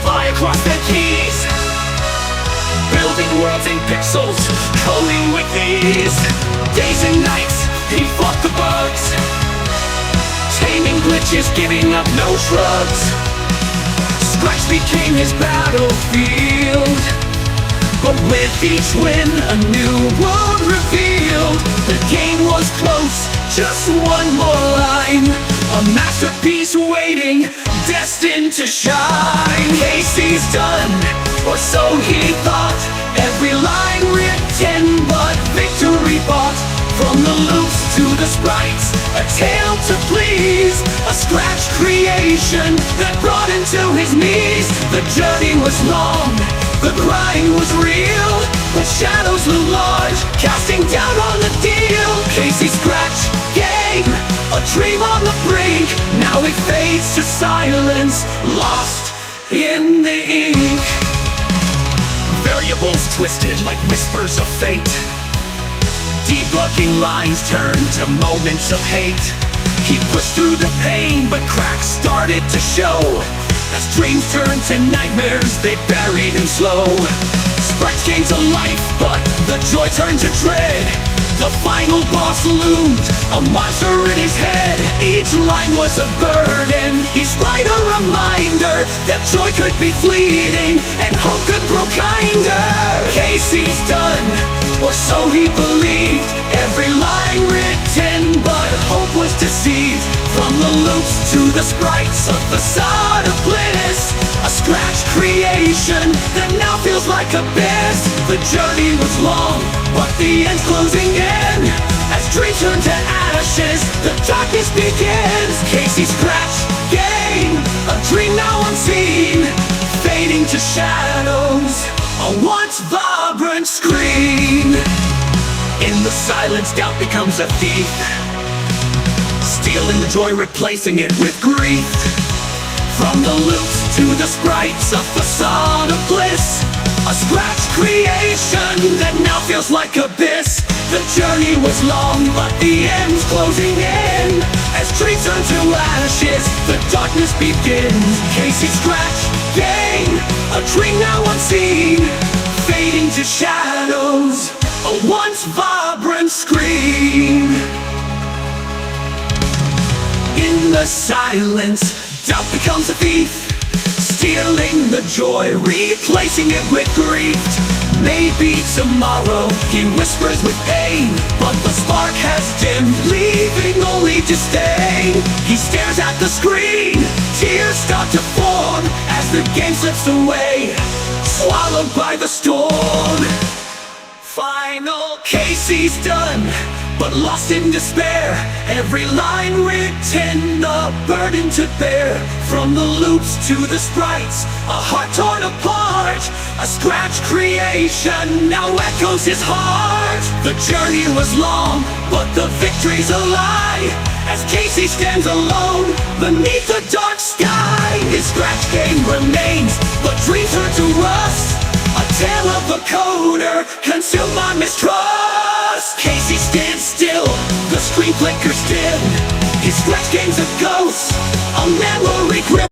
fly across the keys, building worlds in pixels, coding with ease. Days and nights, he fought the bugs, taming glitches, giving up no shrugs. Scratch became his battlefield, but with each win, a new world revealed. The game was close, just one more line, a masterpiece waiting, destined to shine. Casey's done, or so he thought. Every line written, but victory bought. From the loops to the sprites, a tale to please, a scratch creation that brought him to his knees. The journey was long, the grind was real, but shadows loom large, casting doubt on the deal. Casey's Scratch game, a dream on the brink, now it fades to silence, lost in the ink. Variables twisted like whispers of fate, debugging lines turned to moments of hate. He pushed through the pain, but cracks started to show. As dreams turned to nightmares, they buried him slow. Scratch gains a life, but the joy turned to dread. The final boss loomed, a monster in his head. Each line was a burden, each line a reminder that joy could be fleeting and hope could grow kinder. Casey's done, or so he believed. Every line written, but hope was deceived. From the loops to the sprites, a facade of bliss, a scratch creation that now feels like abyss. The journey was long, but the end's closing in. As dreams turn to ashes, the darkness begins. Casey's Scratch game, a dream now unseen, fading to shadows, a once vibrant screen. In the silence, doubt becomes a thief, stealing the joy, replacing it with grief. From the loops to the sprites, a facade of bliss, a scratch creation that now feels like abyss. The journey was long, but the end's closing in. As dreams turn to ashes, the darkness begins. Casey's Scratch game, a dream now unseen, fading to shadows, a once vibrant screen. In the silence, doubt becomes a thief, stealing the joy, replacing it with grief. Maybe tomorrow, he whispers with pain, but the spark has dimmed, leaving only disdain. He stares at the screen, tears start to form, as the game slips away, swallowed by the storm. Final, Casey's done, but lost in despair. Every line written, a burden to bear. From the loops to the sprites, a heart torn apart, a scratch creation now echoes his heart. The journey was long, but the victory's a lie, as Casey stands alone beneath the dark sky. His scratch game remains, but dreams turn to rust, a tale of a coder consumed by mistrust. Casey stands still, the screen flickers dim, his scratch game's a ghost, a memory grip.